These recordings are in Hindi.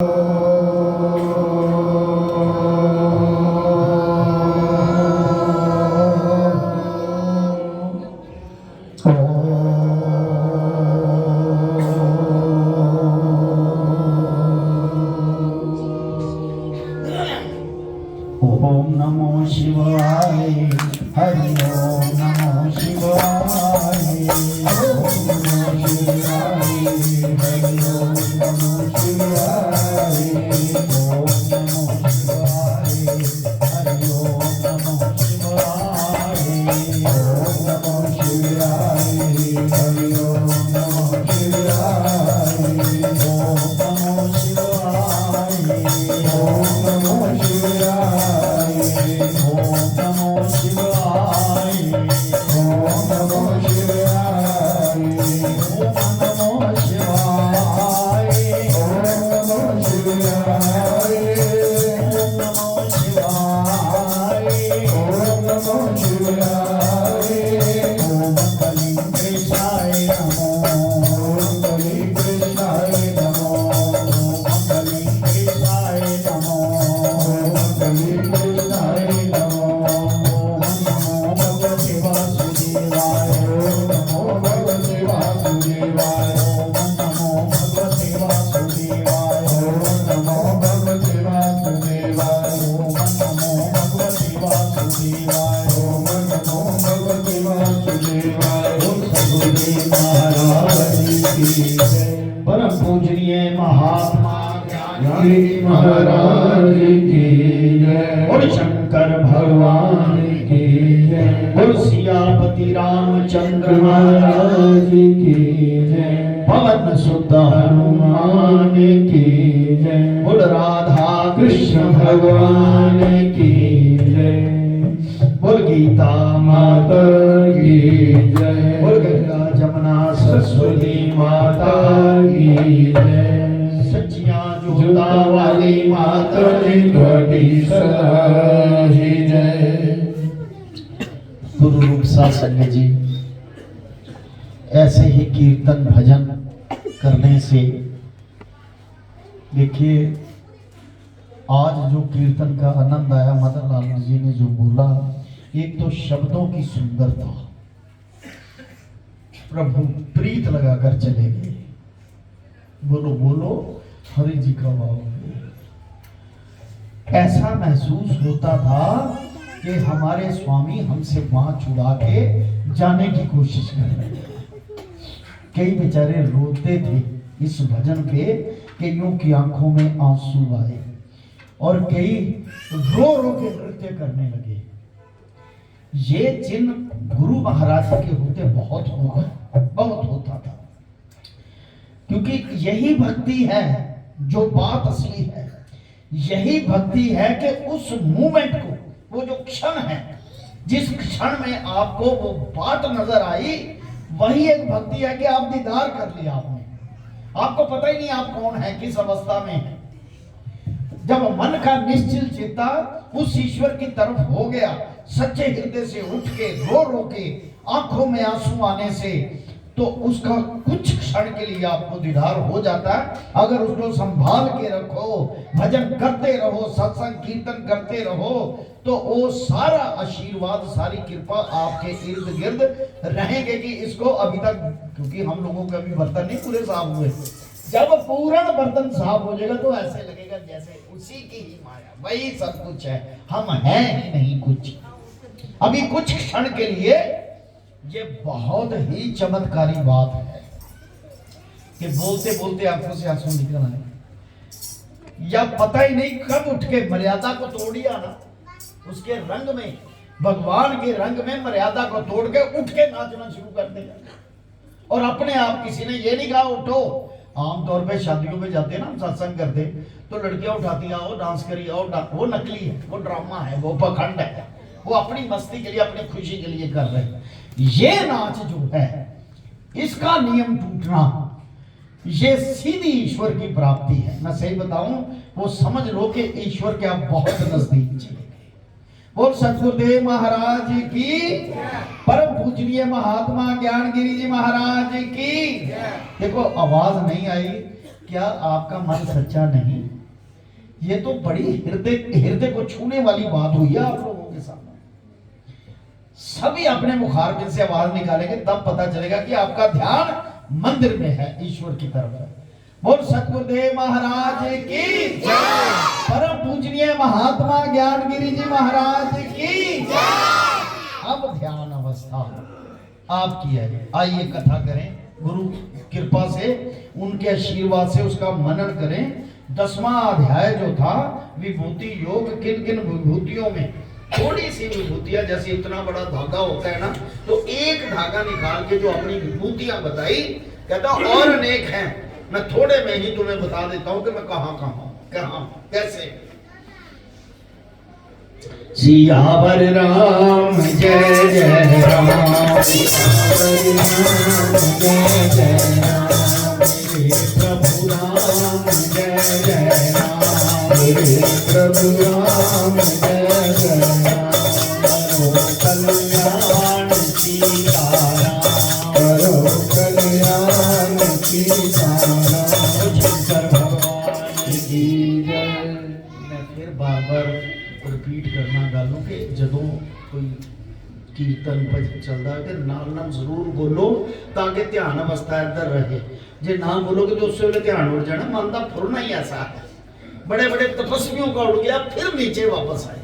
ओम नमो शिवाय हरि ओम नमो शिवाय ओम नमो शिवाय हरि ओम नमो शिवाय ओम नमो शिवाय हरि ओम नमो शिवाय ओम नमो शिवाय हरि ओम नमो शिवाय ओम नमो शिवाय ओम नमो शिवाय ओम नमो शिवाय ओम नमो शिवाय ओम नमो शिवाय ओम नमो शिवाय ओम नमो शिवाय ओम नमो शिवाय ओम कली कृष्णाय नमो ओम कली कृष्णाय नमो ओम कली कृष्णाय नमो ओम कली कृष्णाय नमो ओम नमो भगवते वासुदेवाय ओम नमो भगवते वासुदेवाय ओम नमो भगवते वासुदेवाय ओम नमो भगवते वासुदेवाय ओम नमो भगवते वासुदेवाय ओम नमो भगवते वासुदेवाय ओम सद्गुरुदेव महाराज की जय। परम पूजनीय महात्मा ज्ञानी महाराज की जय। और शंकर भगवान की जय। और सियापति रामचंद्र महाराज की जय। पवन सुत हनुमान की जय। और राधा कृष्ण भगवान की जय। बोल गीता माता की जय। बोल गंगा जमुना सरस्वती माता की जय। सच्चियां जोता वाली माता जी ਤੁਹਾਡੀ सदा ही जय। गुरु रूप सत्संग जी, ऐसे ही कीर्तन भजन करने से देखिए आज जो कीर्तन का आनंद आया, मदन लाल जी ने जो बोला, एक तो शब्दों की सुंदरता, प्रभु प्रीत लगाकर चले गए। बोलो बोलो हरि जी का भाव। ऐसा महसूस होता था कि हमारे स्वामी हमसे बाँह छुड़ा के जाने की कोशिश कर रहे हैं। कई बेचारे रोते थे इस भजन पे, कईयों की आंखों में आंसू आए और कई रो रो के नृत्य करने लगे। ये चिन्ह गुरु महाराज के होते बहुत होता था, क्योंकि यही भक्ति है जो बात असली है। यही भक्ति है कि उस मूवमेंट को, वो जो क्षण है, जिस क्षण में आपको वो बात नजर आई, वही एक भक्ति है कि आप दीदार कर लिया आपने। आपको पता ही नहीं आप कौन है, किस अवस्था में है। जब मन का निश्चल चेता उस ईश्वर की तरफ हो गया, सच्चे हृदय से उठ के रो रो के आंखों में आंसू आने से, तो उसका कुछ क्षण के लिए आपको दीदार हो जाता है। अगर उसको संभाल के रखो, भजन करते रहो, सत्संग कीर्तन करते रहो, तो वो सारा आशीर्वाद, सारी कृपा आपके इर्द गिर्द रहेंगे। कि इसको अभी तक, क्योंकि हम लोगों के अभी बर्तन नहीं पूरे साफ हुए, जब पूर्ण बर्तन साफ हो जाएगा तो ऐसे लगेगा जैसे उसी की ही माया, वही सब कुछ है, हम हैं ही नहीं कुछ। अभी कुछ क्षण के लिए ये बहुत ही चमत्कारी बात है कि बोलते बोलते आंखों से आंसू निकल आए, या पता ही नहीं कब उठ के मर्यादा को तोड़ दिया ना, उसके रंग में, भगवान के रंग में मर्यादा को तोड़ के उठ के नाचना शुरू कर देगा। और अपने आप किसी ने ये नहीं कहा उठो। आमतौर पे शादियों में जाते हैं ना, हम सत्संग करते, तो लड़कियां उठाती आओ डांस करिए, और वो नकली है, वो ड्रामा है, वो पखंड है, वो अपनी मस्ती के लिए, अपनी खुशी के लिए कर रहे हैं। ये नाच जो है, इसका नियम टूटना, ये सीधी ईश्वर की प्राप्ति है। मैं सही बताऊं, वो समझ लो कि ईश्वर के आप बहुत नजदीक चले गए। बोल सतगुरुदेव महाराज की, परम पूजनीय महात्मा ज्ञानगिरी जी महाराज की। देखो आवाज नहीं आई, क्या आपका मन सच्चा नहीं? ये तो बड़ी हृदय हृदय को छूने वाली बात हुई है आप लोगों के सामने। सभी अपने मुखारबिंद से आवाज निकालेंगे तब पता चलेगा कि आपका ध्यान मंदिर में है, ईश्वर की तरफ है। बोल सतगुरुदेव महाराज की जय। परम पूजनीय महात्मा ज्ञानगिरी जी महाराज की जय। अब ध्यान अवस्था आपकी है। आइए कथा करें, गुरु कृपा से, उनके आशीर्वाद से उसका मनन करें। 10वां अध्याय जो था विभूति योग, किन किन विभूतियों में थोड़ी सी विभूतियां, जैसे इतना बड़ा धागा होता है ना, तो एक धागा निकाल के जो अपनी विभूतियां बताई, कहता और अनेक हैं, मैं थोड़े में ही तुम्हें बता देता हूं कि मैं कहां कैसे। सियावर राम जय जय राम, सियावर राम जय जय राम, मेरे प्रभु राम जय जय राम, मेरे प्रभु राम जय जय राम, करो कल्याण सीताराम, करो कल्याण सीताराम, शंकर भगवान की जय। मैं फिर बार बार रिपीट करना गालों के ਜਦੋਂ कोई कीर्तन भजन चलता है तो नाल नाल जरूर बोलो ताकि ध्यान अवस्था इधर रहे। जे ना बोलोगे तो उस वेले ध्यान उड़ जाना। मन का फुरना ही ऐसा है, बड़े बड़े तपस्वियों का उड़ गया फिर नीचे वापस आए।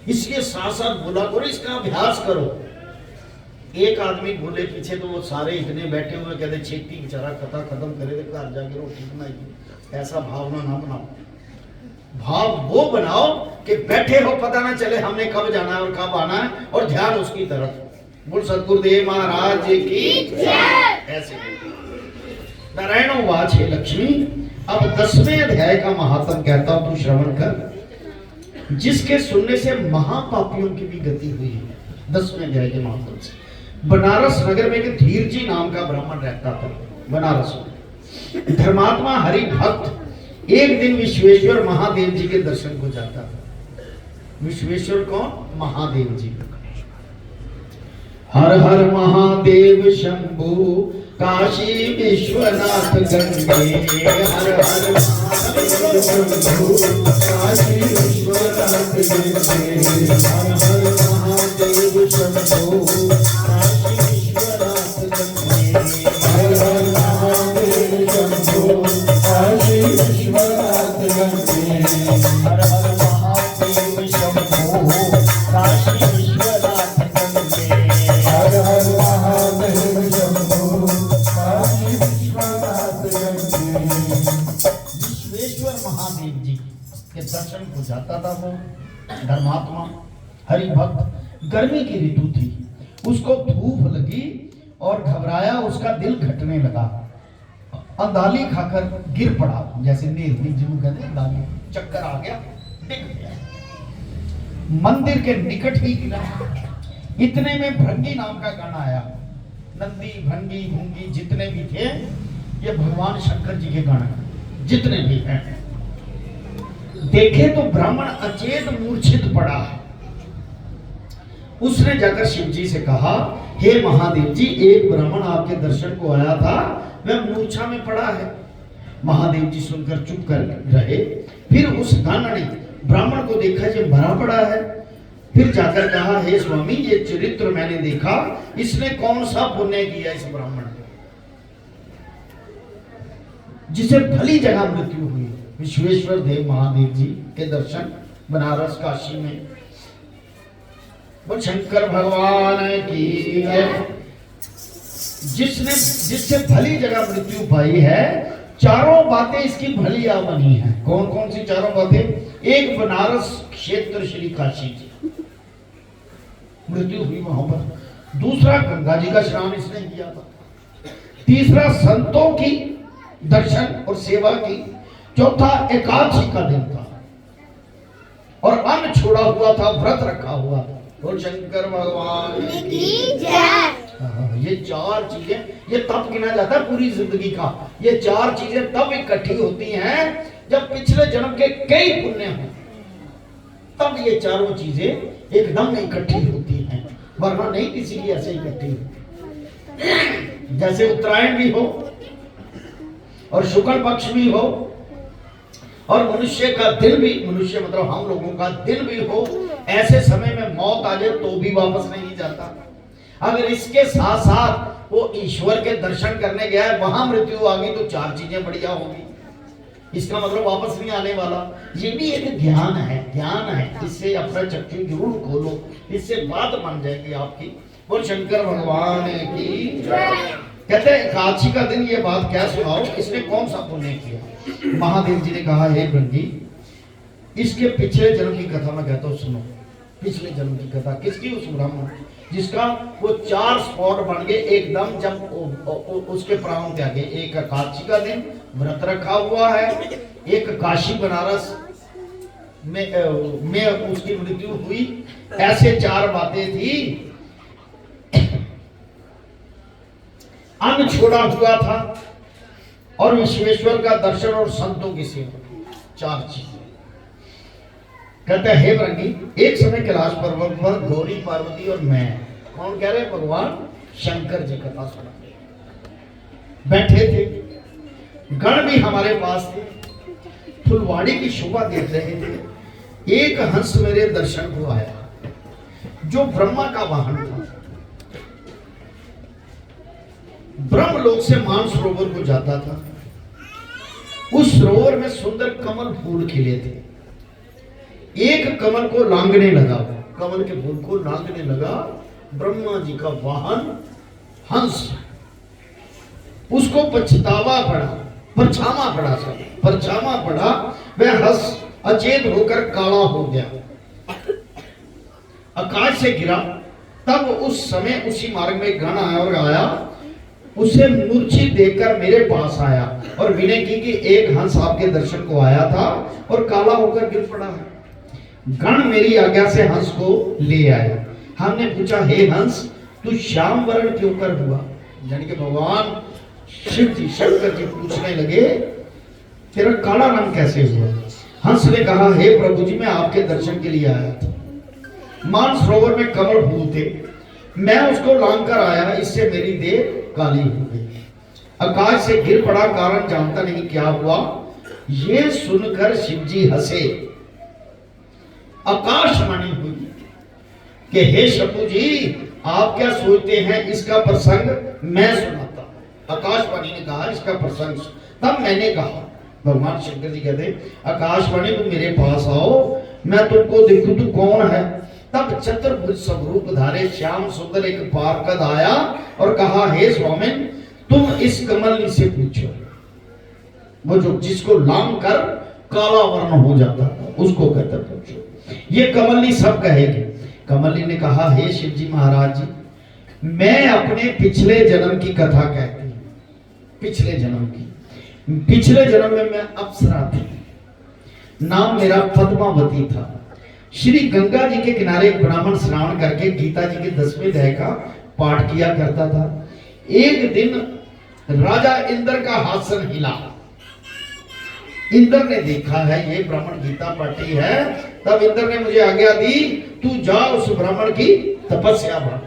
इसलिए साथ साथ बोला करो, इसका अभ्यास करो। एक आदमी बोले पीछे तो वो सारे इतने बैठे हुए कहते छेती बेचारा कथा खत्म करे तो घर जाके रोटी बनाएगी। ऐसा भावना ना बनाओ। भाव वो बनाओ कि बैठे हो पता ना चले हमने कब जाना है और कब आना है, और ध्यान उसकी तरफ। बोल सतगुरुदेव महाराज की जय। ऐसे नारायण वाच हे लक्ष्मी। अब 10वें अध्याय का महात्म कहता हूं, तू श्रवण कर, जिसके सुनने से महापापियों की भी गति हुई है। 10वें अध्याय के महात्म से। बनारस नगर में एक धीर जी नाम का ब्राह्मण रहता था। बनारस में धर्मात्मा हरि भक्त एक दिन विश्वेश्वर महादेव जी के दर्शन को जाता था। विश्वेश्वर कौन? महादेव जी। हर हर महादेव शंभु काशी विश्वनाथ गंगे, हर हर महादेव शंभु काशी विश्वनाथ गंगे, हर हर महादेव शंभु काशी विश्वनाथ गंगे, हर हर महादेव शंभु काशी विश्वनाथ गंगे, हर हर महादेव शंभु काशी विश्वनाथ गंगे, हर हर महादेव शंभु काशी विश्वनाथ गंगे। विश्वेश्वर महादेव जी के दर्शन को जाता था वो धर्मात्मा हरि भक्त। गर्मी की ऋतु थी, उसको धूप लगी और घबराया, उसका दिल घटने लगा। अंदाली खाकर गिर पड़ा, जैसे नींद जिन्हों कहते हैं अंदाली, चक्कर आ गया, डिग गया। मंदिर के निकट ही गिरा। इतने में भृंगी नाम का गाना आया। नंदी भृंगी भूंगी जितने भी थे ये भगवान शंकर जी के गाने जितने भी हैं। देखे तो ब्राह्मण अचेत मूर्छित पड़ा है। उसने जाकर शिव जी से कहा, हे महादेव जी, एक ब्राह्मण आपके दर्शन को आया था, वह मूर्छा में पड़ा है। महादेव जी सुनकर चुप कर रहे। फिर उस गाना ने ब्राह्मण को देखा जो मरा पड़ा है। फिर जाकर कहा, हे स्वामी, ये चरित्र मैंने देखा, इसने कौन सा पुण्य किया इस ब्राह्मण ने जिसे भली जगह मृत्यु हुई। विश्वेश्वर देव महादेव जी के दर्शन बनारस काशी में। वो शंकर भगवान की जिससे भली जगह मृत्यु पाई है। चारों बातें इसकी भली आ बनी है। कौन कौन सी चारों बातें? एक बनारस क्षेत्र श्री काशी जी मृत्यु हुई वहां पर। दूसरा गंगा जी का स्नान इसने किया था। तीसरा संतों की दर्शन और सेवा की। चौथा एकादशी का दिन था और अन्न छोड़ा हुआ था, व्रत रखा हुआ था। और शंकर भगवान की जय। ये चार चीजें, ये तब गिना जाता है पूरी जिंदगी का। ये चार चीजें तब इकट्ठी होती हैं जब पिछले जन्म के कई पुण्य हो, तब ये चारों चीजें एकदम इकट्ठी होती हैं, वरना नहीं किसी की ऐसे इकट्ठी होती। जैसे उत्तरायण भी हो और शुक्ल पक्ष भी हो और मनुष्य का दिल भी, मनुष्य मतलब हम लोगों का दिल भी हो, ऐसे समय में मौत आ जाए तो भी वापस नहीं जाता। अगर इसके साथ साथ वो ईश्वर के दर्शन करने गया है, वहां मृत्यु आ गई तो चार चीजें बढ़िया होगी, इसका मतलब वापस नहीं आने वाला। ये भी एक ज्ञान है, ज्ञान है, इससे अपना चक्षु जरूर खोलो, इससे बात बन जाएगी आपकी। और शंकर भगवान की कहते हैं एकादशी का दिन ये बात क्या सुनाओ, इसने कौन सा पुण्य किया। महादेव जी ने कहा हे ब्रह्मी, इसके पिछले जन्म की कथा मैं कहता हूँ सुनो। पिछले जन्म की कथा किसकी? उस ब्राह्मण जिसका वो 4 स्पॉट बन गए एकदम जब उसके प्राण त्यागे। एक एकादशी का दिन व्रत रखा हुआ है, एक काशी बनारस में उसकी मृत्यु हुई, ऐसे 4 बातें थी। अन्न छोड़ा हुआ था और विश्वेश्वर का दर्शन और संतों की सेवा, 4 चीजें। कहते हैं हे ब्रह्मी, एक समय कैलाश पर्वत पर गौरी पार्वती और मैं, कौन कह रहे? भगवान शंकर जी कथा सुना बैठे थे। गण भी हमारे पास थे, फुलवाड़ी की शोभा देख रहे थे। एक हंस मेरे दर्शन को आया जो ब्रह्मा का वाहन था। ब्रह्मलोक से मानसरोवर को जाता था। उस सरोवर में सुंदर कमल फूल खिले थे। एक कमल को लांघने लगा, कमल के फूल को लांघने लगा ब्रह्मा जी का वाहन हंस। उसको पछतावा पड़ा, परछावा पड़ा, सब परछावा पड़ा। वह हंस अचेत होकर काला हो गया, आकाश से गिरा। तब उस समय उसी मार्ग में गण आया और आया, उसे मूर्छित देखकर मेरे पास आया और विनय की कि एक हंस आपके दर्शन को आया था और काला होकर गिर पड़ा है। गण मेरी आज्ञा से हंस को ले आए। हमने पूछा हे हंस, तू श्याम वर्ण क्यों कर हुआ? यानी कि भगवान शिव जी, शंकर जी पूछने लगे तेरा काला रंग कैसे हुआ? हंस ने कहा हे प्रभु जी, मैं आपके दर्शन के लिए आया था। मानसरोवर में कमल फूल थे, मैं उसको लांघ कर आया, इससे मेरी देह काली हो गई। आकाश से गिर पड़ा, कारण जानता नहीं क्या हुआ। ये सुनकर शिव जी हंसे। आकाशवाणी हुई कि हे शंभु जी, आप क्या सोचते हैं, इसका प्रसंग मैं सुनाता हूं। आकाशवाणी ने कहा इसका प्रसंग। तब मैंने कहा, भगवान शंकर जी कहते आकाशवाणी तुम मेरे पास आओ, मैं तुमको देखूं तू कौन है। तब चतुर्भुज स्वरूप धारे श्याम सुंदर एक पार्षद आया और कहा हे स्वामी, तुम इस कमलनी से पूछो। वो जो जिसको लांघ कर काला वर्ण हो जाता था उसको कहते पूछो, ये कमलनी सब कहेगी। कमलनी ने कहा हे शिव जी महाराज जी, मैं अपने पिछले जन्म की कथा कहती हूँ। पिछले जन्म की, पिछले जन्म में मैं अप्सरा थी, नाम मेरा पद्मावती था। श्री गंगा जी के किनारे एक ब्राह्मण स्नान करके गीता जी के 10वें अध्याय का पाठ किया करता था। एक दिन राजा इंद्र का हासन हिला। इंद्र ने देखा है ये ब्राह्मण गीता पाठी है, तब इंद्र ने मुझे आज्ञा दी तू जा उस ब्राह्मण की तपस्या बढ़।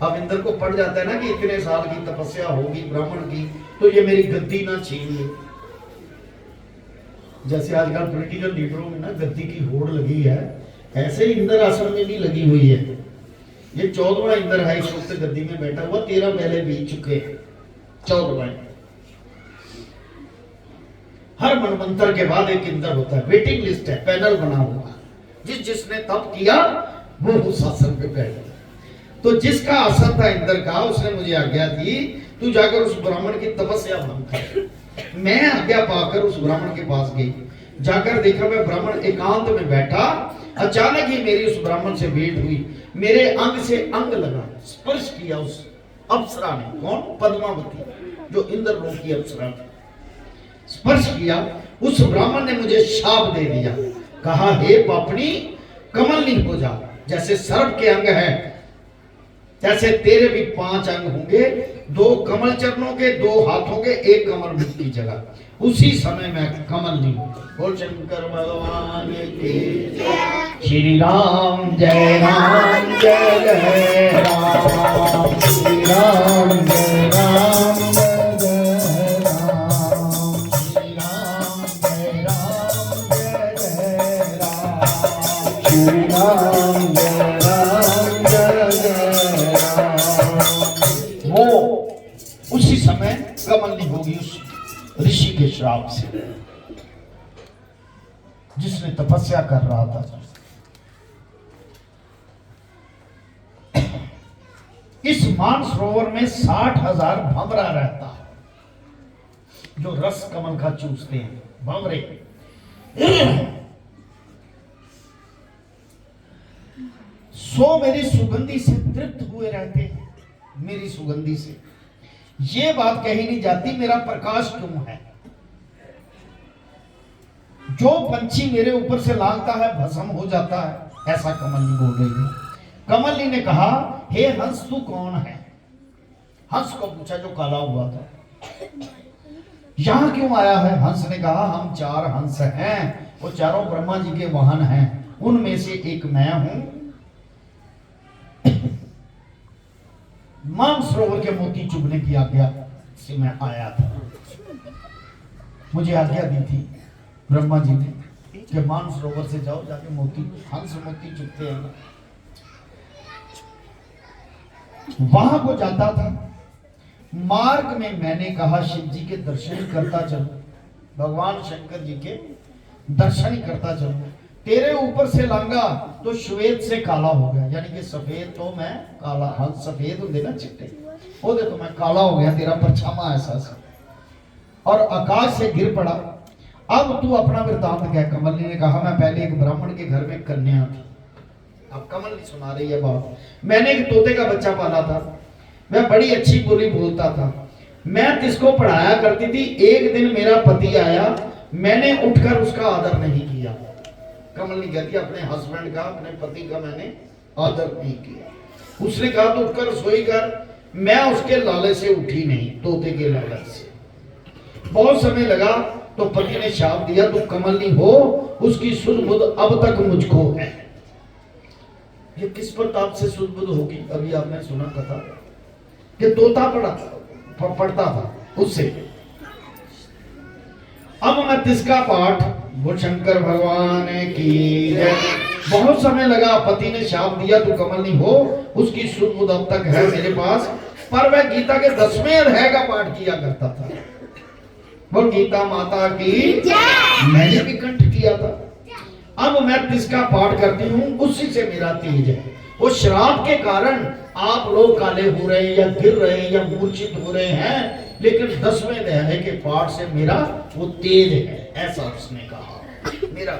अब इंद्र को पड़ जाता है ना कि इतने साल की तपस्या होगी ब्राह्मण की, तो ये मेरी गद्दी ना छीन ले। जैसे आजकल पॉलिटिकल लीडरों में ना गद्दी की होड़ लगी है, ऐसे ही इंद्र आश्रम में भी लगी हुई है। ये 14वां इंद्र है इस वक्त गद्दी में बैठा हुआ, 13 पहले बीत चुके, 14वां। हर मनवंतर के बाद एक इंद्र होता है, वेटिंग लिस्ट है, पैनल बना हुआ। जिसने तप किया वो उस आसन पे बैठ गया। तो जिसका आसन था इंद्र का, उसने मुझे आज्ञा दी तू जाकर उस ब्राह्मण की तपस्या भंग कर। मैं आज्ञा पाकर उस ब्राह्मण के पास गई। जाकर देखा मैं ब्राह्मण एकांत में बैठा। अचानक ही मेरी उस ब्राह्मण से भेंट हुई। मेरे अंग से अंग लगा, स्पर्श किया उस अप्सरा ने। कौन? पद्मावती, जो इंद्र लोक की अप्सरा थी। स्पर्श किया। उस ब्राह्मण ने मुझे शाप दे दिया, कहा हे पापनी, कमलनी हो जा। जैसे सर्प के अंग है जैसे तेरे भी 5 अंग होंगे, 2 कमल चरणों के, 2 हाथों के, 1 कमल मुख की जगह। उसी समय मैं कमल नहीं हूं। बोल शंकर भगवान की। श्री राम जय राम जय जय राम, श्री राम जय राम जय राम, श्री राम जय राम। श्री राम जय राम जय जय राम। वो उसी समय कमलनी होगी उस ऋषि के श्राप से, जिसने तपस्या कर रहा था। इस मानसरोवर में 60,000 भंवरा रहता है, जो रस कमल का चूसते हैं भंवरे। सो मेरी सुगंधी से तृप्त हुए रहते हैं, मेरी सुगंधी से। ये बात कही नहीं जाती मेरा प्रकाश क्यों है। जो पंछी मेरे ऊपर से लांघता है भस्म हो जाता है, ऐसा कमलनी बोल रही है। कमलनी ने कहा, हे हंस तू कौन है? हंस को पूछा जो काला हुआ था, यहां क्यों आया है? हंस ने कहा, हम 4 हंस हैं, वो चारों ब्रह्मा जी के वाहन हैं, उनमें से एक मैं हूं। मानसरोवर के मोती चुभने की आज्ञा से मैं आया था। मुझे आज्ञा दी थी ब्रह्मा जी ने कि मानसरोवर से जाओ, जाके मोती, हंस मोती चुभते हैं, वहां को जाता था। मार्ग में मैंने कहा शिव जी के दर्शन करता चलो, भगवान शंकर जी के दर्शन करता चलो। तेरे ऊपर से लांगा तो श्वेत से काला हो गया, यानी कि सफेद तो मैं काला, हंस सफेद होंगे ना चिट्टे, वो देखो मैं काला हो गया, तेरा परछामा ऐसा सा, और आकाश से गिर पड़ा। अब तू अपना वृतांत कह। कमलनी ने कहा, मैं पहले एक ब्राह्मण के घर में कन्या थी। अब कमलनी सुना रही है बात। मैंने एक तोते का बच्चा पाला था, मैं बड़ी अच्छी बोली बोलता था, मैं किसको पढ़ाया करती थी। एक दिन मेरा पति आया, मैंने उठकर उसका आदर नहीं किया। कमलनी कहती है, अपने हस्बैंड का, अपने पति का मैंने आदर नहीं किया। उसने कहा तो उठकर रसोई कर, मैं उसके लाले से उठी नहीं, तोते के लालच से। बहुत समय लगा तो पति ने शाप दिया, तू कमलनी हो, उसकी सुध बुध अब तक मुझको है। ये किस प्रताप से सुध बुध होगी? अभी आपने सुना कथा कि तोता पढ़ता था उससे। अब मैं तिसका पाठ, वो शंकर भगवान की जय। बहुत समय लगा, पति ने शाप दिया, तू कमलनी हो, उसकी सुध बुध अब तक है मेरे पास। पर वह गीता के 10वें अध्याय का पाठ किया करता था। वो गीता माता की मैंने भी कंठ किया था। अब मैं तिसका पाठ करती हूँ, उसी से मेरा तेज है। वो श्राप के कारण आप लोग काले हो रहे हैं, या गिर रहे हैं, या मूर्छित हो रहे हैं, लेकिन 10वें अध्याय के पाठ से मेरा वो तेज है, ऐसा उसने कहा। मेरा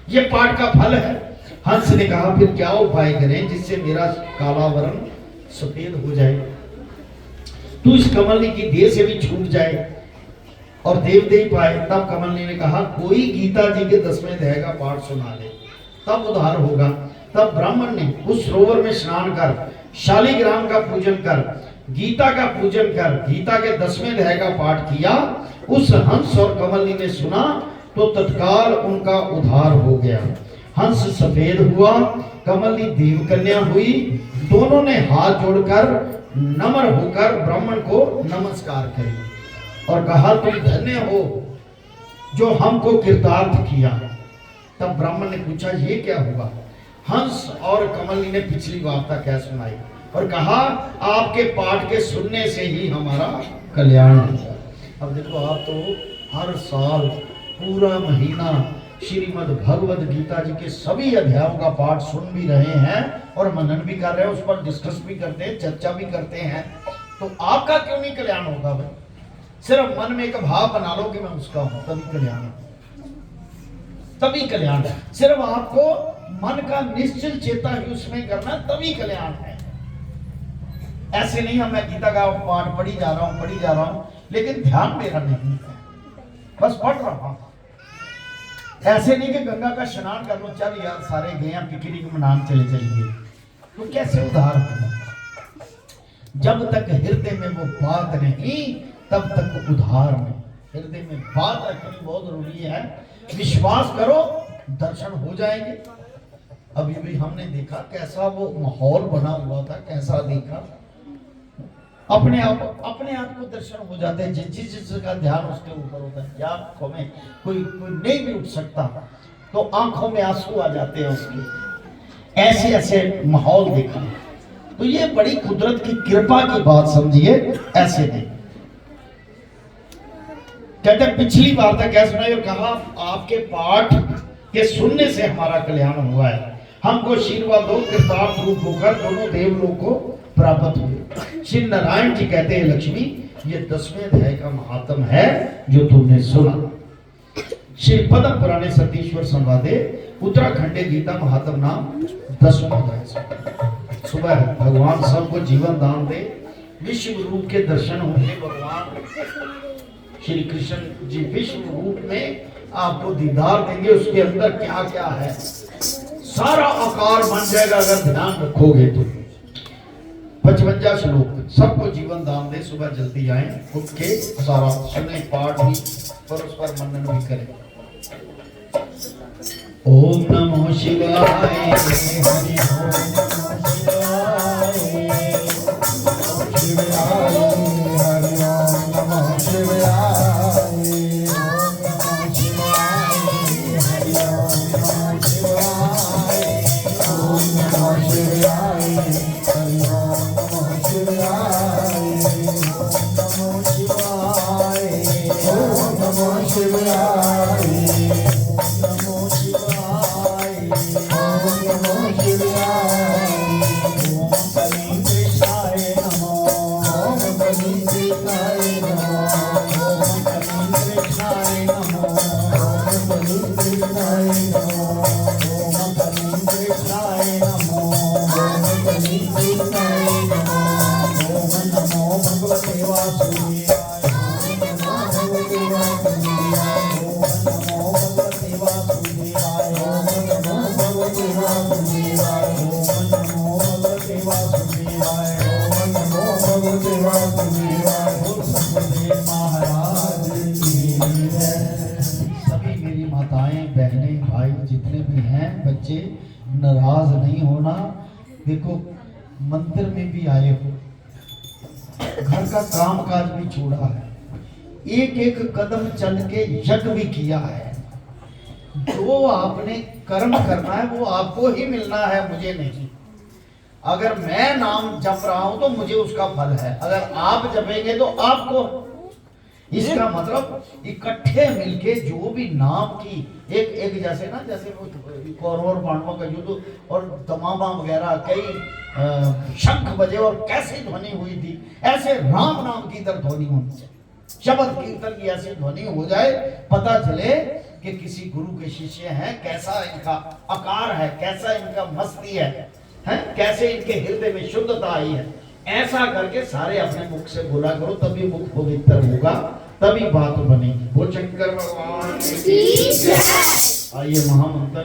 ये पाठ का फल है। हंस ने कहा, फिर क्या उपाय करें जिससे मेरा काला वर्ण सफेद हो जाए, तू इस कमलनी की देह से भी छूट जाए और देव दे पाए। तब कमलनी ने कहा, कोई गीता जी के 10वें अध्याय का पाठ सुना दे, तब उद्धार होगा। तब ब्राह्मण ने उस सरोवर में स्नान कर, शालिग्राम का पूजन कर, गीता का पूजन कर, गीता के 10वें अध्याय का पाठ किया। उस हंस और कमलनी ने सुना तो तत्काल उनका उद्धार हो गया। हंस सफेद हुआ, कमलनी देव कन्या हुई। दोनों ने हाथ जोड़कर नम्र होकर ब्राह्मण को नमस्कार किया और कहा, तुम धन्य हो जो हमको कृतार्थ किया। तब ब्राह्मण ने पूछा, ये क्या हुआ? हंस और कमलनी ने पिछली वार्ता क्या सुनाई और कहा, आपके पाठ के सुनने से ही हमारा कल्याण होगा। अब देखो, आप तो हर साल पूरा महीना श्रीमद् भगवद गीता जी के सभी अध्यायों का पाठ सुन भी रहे हैं और मनन भी कर रहे हैं, उस पर डिस्कस भी करते हैं, चर्चा भी करते हैं। तो आपका क्यों नहीं कल्याण होगा भाई? सिर्फ मन में एक भाव बना लो कि मैं उसका हूं, तभी कल्याण, तभी कल्याण। सिर्फ आपको मन का निश्चल चेता ही उसमें करना, तभी कल्याण है। ऐसे नहीं हम, मैं गीता का पाठ पढ़ी जा रहा हूं लेकिन ध्यान मेरा नहीं है, बस पढ़ रहा हूं। ऐसे नहीं कि गंगा का स्नान कर लो, चल यार सारे गए पिकनिक मनाने चले चलिए, तो कैसे उद्धार होगा? जब तक हृदय में वो बात नहीं, तब तक उद्धार नहीं। हृदय में बात रखनी बहुत जरूरी है। विश्वास करो, दर्शन हो जाएंगे। अभी भी हमने देखा कैसा वो माहौल बना हुआ था, कैसा देखा, अपने आप को दर्शन हो जाते हैं। जिस का ध्यान उसके ऊपर होता है, या आंखों में कोई नहीं भी उठ सकता, तो आंखों में आंसू आ जाते हैं उसके। ऐसे ऐसे माहौल देखा, तो ये बड़ी कुदरत की कृपा की बात समझिए। ऐसे नहीं कहते पिछली बार तक ऐसा नहीं कहा, आपके पाठ के सुनने से हमारा कल्याण हुआ है, हमको आशीर्वाद दो, कृतार्थ रूप होकर दोनों देवलोक को प्राप्त हुए। श्री नारायण जी कहते हैं लक्ष्मी, ये 10वें अध्याय का महात्म है जो तुमने सुना। श्री पद्म पुराणे सतीश्वर संवादे उत्तराखंडे गीता महात्म नाम 10वां अध्याय। सुबह भगवान सबको जीवन दान दे, विश्व रूप के दर्शन होंगे। भगवान श्री कृष्ण जी विश्व रूप में आपको दीदार देंगे, उसके अंदर क्या क्या है सारा आकार बन जाएगा अगर ध्यान रखोगे तो। 55 श्लोक, सबको जीवन दान दे। सुबह जल्दी आए, उठ के सारा सुने, पाठ भी पर उस पर मनन भी करें। ओम नमो शिवाय, हरि ओम नमो शिवाय, शिवाय हरि ओम नमो शिवाय, ओम नमो शिवाय, हरि ओम नमो शिवाय, ओम नमो शिवाय, हरि ओम नमो शिवाय, ओम नमो शिवाय, ओम नमो शिवाय, नमो शिवाय, ओम नमो शिवाय, ओम कली कृष्णाय नमो, ओम कली कृष्णाय नमो, ओम कली कृष्णाय नमो, ओम कली कृष्णाय नमो, ओम कली कृष्णाय नमो, ओम कली कृष्णाय नमो, ओम नमो भगवते वासुदेवाय, ओम नमो भगवते वासुदेवाय, ओम नमो भगवते वासुदेवाय, ओम नमो भगवते वासुदेवाय, ओम नमो भगवते वासुदेवाय, ओम नमो भगवते वासुदेवाय। बोल सतगुरुदेव महाराज की जय। सभी मेरी माताएं, बहनें, भाई जितने भी हैं, बच्चे नाराज नहीं होना। देखो मंदिर में भी आए हो, घर का काम काज भी छोड़ा है, एक एक कदम चल के यज्ञ भी किया है। जो आपने कर्म करना है वो आपको ही मिलना है, मुझे नहीं। अगर मैं नाम जप रहा हूं तो मुझे उसका फल है, अगर आप जपेंगे तो आपको। इसका मतलब इकट्ठे मिलके जो भी नाम की एक एक, जैसे ना, जैसे वो कौरव और पांडवों का युद्ध और तमामा वगैरह कई शंख बजे और कैसी ध्वनि हुई थी, ऐसे राम नाम की इधर ध्वनि होनी चाहिए। शब्द कीर्तन की ऐसी ध्वनि हो जाए, पता चले कि किसी गुरु के शिष्य हैं, कैसा इनका आकार है, कैसा इनका मस्ती है, कैसे इनके हृदय में शुद्धता आई है। ऐसा करके सारे अपने मुख से बोला करो, तभी मुख पवित्र होगा, तभी बात बनेगी। वो शंकर भगवान की जय। आइए महामंत्र